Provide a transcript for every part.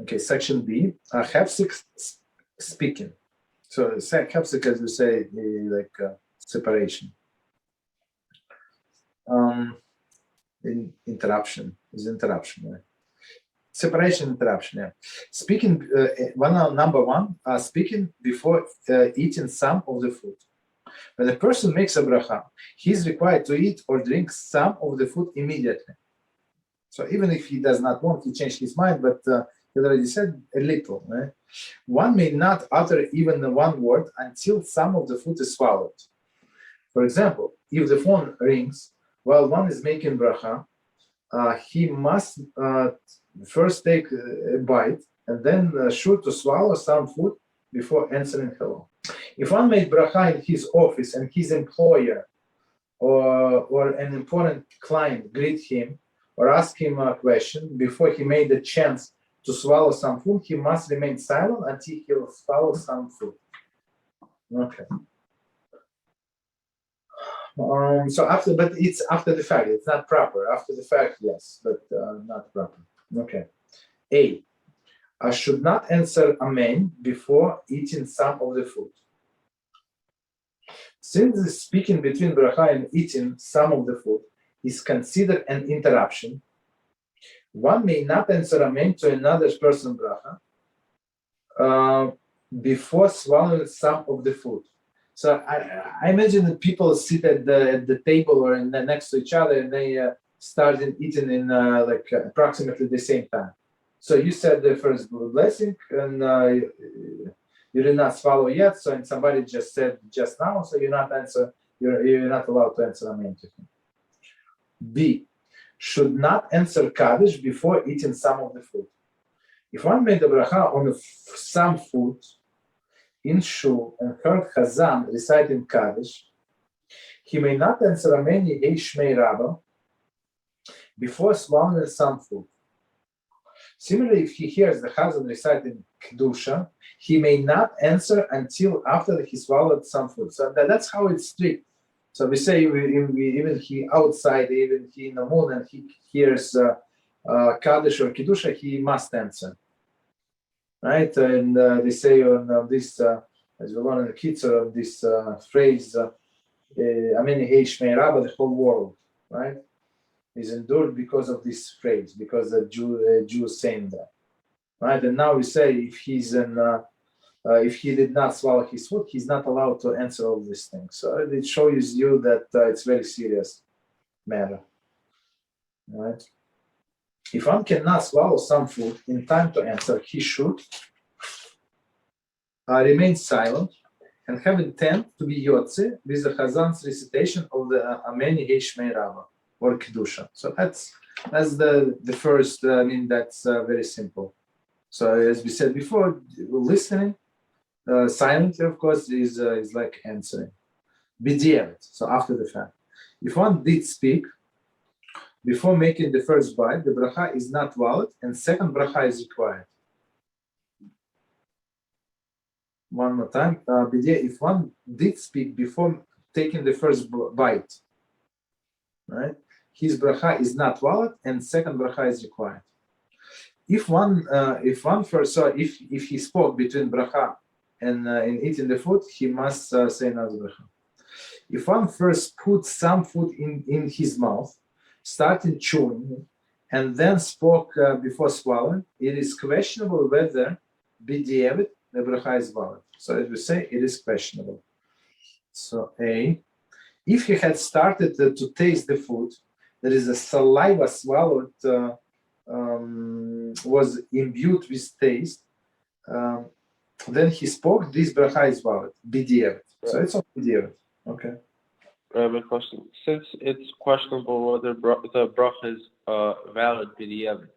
Okay, section B, Hefsek speaking. So Hefsek, as we say, separation. Interruption is interruption. Right? Separation, interruption. Yeah. Speaking. Number one. Speaking before eating some of the food. When a person makes a bracha, he is required to eat or drink some of the food immediately. So even if he does not want, he changed his mind, but he already said a little. Right? One may not utter even one word until some of the food is swallowed. For example, if the phone rings while one is making bracha, he must first take a bite and then sure to swallow some food before answering hello. If one made bracha in his office and his employer or an important client greet him or ask him a question before he made a chance to swallow some food, he must remain silent until he will swallow some food. Okay. But it's after the fact. It's not proper. After the fact, yes, but not proper. Okay. A. I should not answer amen before eating some of the food. Since the speaking between bracha and eating some of the food is considered an interruption, one may not answer amen to another person's bracha before swallowing some of the food. So I imagine that people sit at the table or next to each other and they start eating in approximately the same time. So you said the first blessing and you did not swallow yet. So and somebody just said just now, so you're not allowed to answer amen to him. B. Should not answer kaddish before eating some of the food. If one made a bracha on some food in shul and heard Chazan reciting kaddish, he may not answer amen yehei shmei Rabba before swallowing some food. Similarly, if he hears the Chazan reciting kedusha, he may not answer until after he swallowed some food. So that's how it's strict. So we say even he outside, even he in the moon, and he hears kaddish or kedusha, he must answer. Right, and they say on this, as we learn in the kitzur, of this phrase, "Amen yehei shmei Rabba," the whole world, right, is endured because of this phrase, because the Jew is saying that, right. And now we say if he did not swallow his food, he's not allowed to answer all these things. So it shows you that it's very serious matter, right. If one cannot swallow some food in time to answer, he should remain silent and have intent to be yotze with the Chazan's recitation of the Amen yehei shmei Rabba or Kedusha. So that's the first. That's very simple. So as we said before, listening silently, of course, is like answering. B'diavad. So after the fact, if one did speak before making the first bite, the bracha is not valid, and second bracha is required. One more time. If one did speak before taking the first bite, right, his bracha is not valid, and second bracha is required. If he spoke between bracha and in eating the food, he must say another bracha. If one first put some food in his mouth, started chewing, and then spoke before swallowing, it is questionable whether b'diavad the bracha is valid. So as we say, it is questionable. So A, if he had started to taste the food, there is a saliva swallowed was imbued with taste, then he spoke, this bracha is valid, b'diavad. So it's on b'diavad. Okay. I have a question. Since it's questionable whether the bracha is valid b'diavad,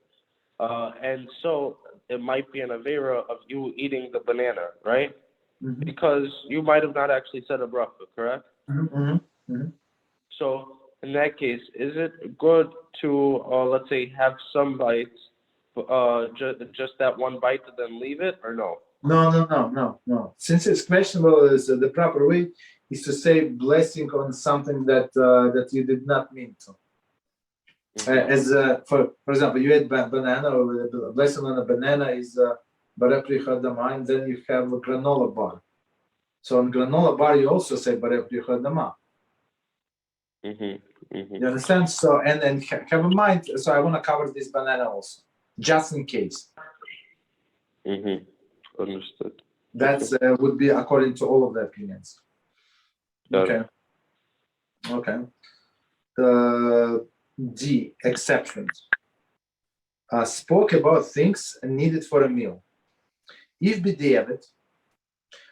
and so it might be an avera of you eating the banana, right? Mm-hmm. Because you might have not actually said a bracha, correct? Mm-hmm. Mm-hmm. So in that case, is it good to let's say have some bites, just that one bite and then leave it, or no? No. Since it's questionable, is the proper way is to say blessing on something that you did not mean to. For example, you ate banana, or the blessing on a banana is Bareh Pri Chadama, and then you have a granola bar. So on granola bar, you also say Bareh Pri Chadama. You understand? So and have in mind. So I want to cover this banana also, just in case. Understood. That's would be according to all of the opinions. Okay. D, exceptions. Spoke about things needed for a meal. If b'diavad,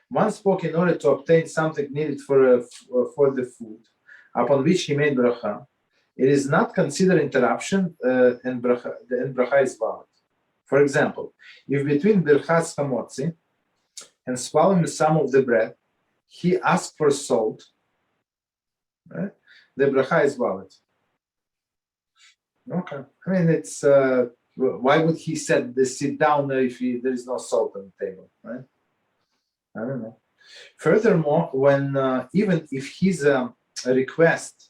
one spoke in order to obtain something needed for the food, upon which he made bracha, it is not considered interruption, and bracha is valid. For example, if between birchas hamotzi and swallowing some of the bread, he asked for salt, right? The bracha is valid. Okay. I mean, it's why would he sit down if there is no salt on the table, right? I don't know. Furthermore, when even if his request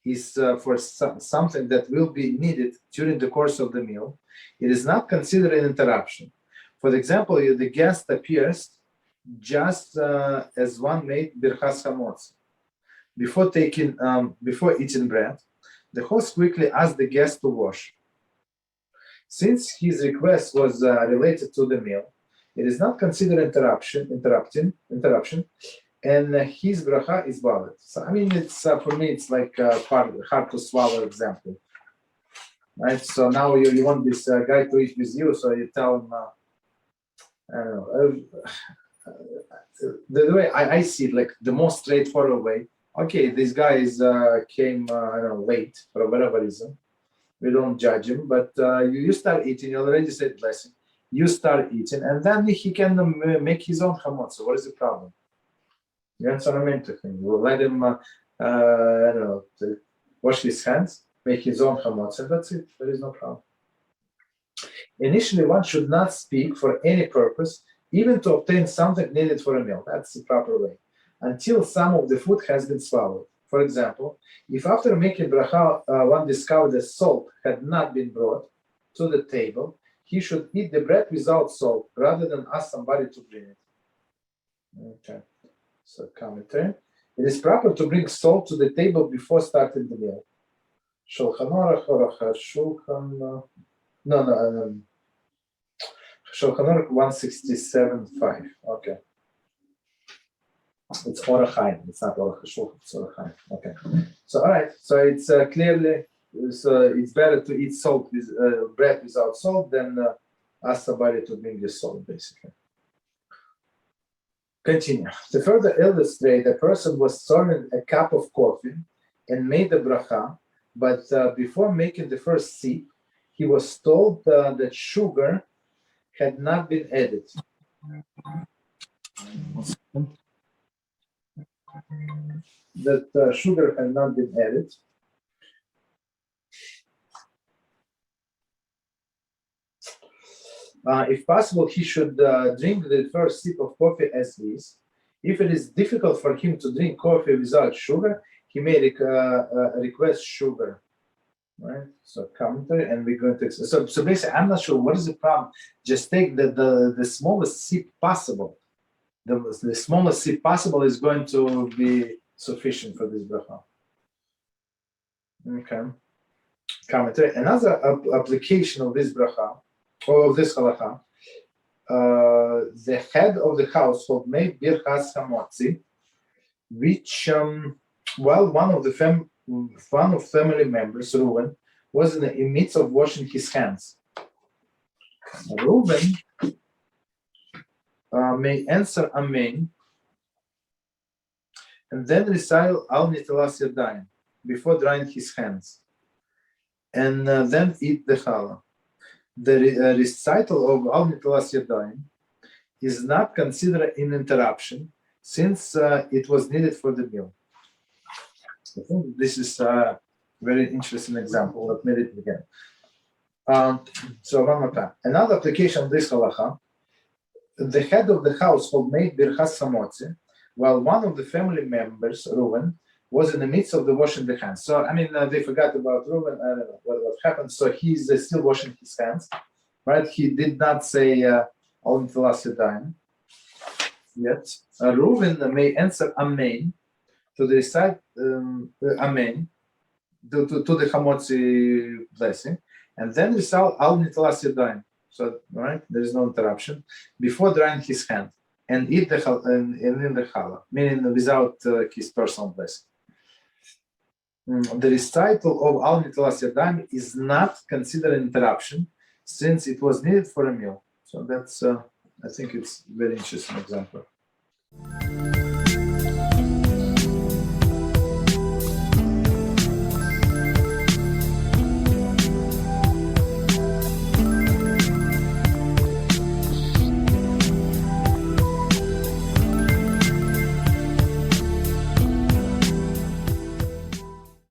is for something that will be needed during the course of the meal, it is not considered an interruption. For example, the guest appears just as one made birchas hamotzi. Before eating bread, the host quickly asked the guest to wash. Since his request was related to the meal, it is not considered interruption, and his bracha is valid. So I mean, it's for me, it's like hard to swallow example, right? So now you want this guy to eat with you, so you tell him, I don't know. The way I see it, like the most straightforward way. Okay, these guys came late for whatever reason. We don't judge him, but you start eating. You already said blessing. You start eating, and then he can make his own hamot. So what is the problem? You understand what I mean? We'll let him, wash his hands, make his own hamot, and that's it. There is no problem. Initially, one should not speak for any purpose, even to obtain something needed for a meal. That's the proper way. Until some of the food has been swallowed. For example, if after making bracha one discovered that salt had not been brought to the table, he should eat the bread without salt rather than ask somebody to bring it. Okay, so commentary. It is proper to bring salt to the table before starting the meal. Shulchan Aruch, Shulchan Aruch 167.5. Okay. It's Orachaim. It's not Orach Shulchan. It's Orachaim. Okay. So all right. So it's clearly it's better to eat salt with bread without salt than ask somebody to bring the salt, basically. Continue. To further illustrate, a person was serving a cup of coffee and made the bracha, but before making the first sip, he was told that sugar had not been added. That sugar had not been added. If possible, he should drink the first sip of coffee as is. If it is difficult for him to drink coffee without sugar, he may request sugar. Right? So commentary, and we're going to. So basically, I'm not sure what is the problem. Just take the smallest sip possible. The smallest sip possible is going to be sufficient for this bracha. Okay. Commentary. Another application of this bracha, or of this halakha, the head of the household made birchas hamotzi, which while one of family members, Reuben, was in the midst of washing his hands. Reuben may answer Amen, and then recite Al Nitilas Yadayim before drying his hands, and then eat the challah. The recital of Al Nitilas Yadayim is not considered an interruption since it was needed for the meal. I think this is a very interesting example. Let me read it again. So one more time. Another application of this halakha: the head of the household made birchas hamotzi, while one of the family members, Reuben, was in the midst of the washing the hands. So, I mean, they forgot about Reuven. I don't know what happened. So he's still washing his hands, right? He did not say Al Nitilas Yadayim yet. Reuven may answer Amen to the recite Amen to the Hamotzi blessing, and then recite Al Nitilas Yadayim. So, right, there is no interruption before drying his hand and eat the and in the challah, meaning without his personal blessing. The recital of Al Nitilas Yadayim is not considered an interruption since it was needed for a meal. So that's, I think it's a very interesting example.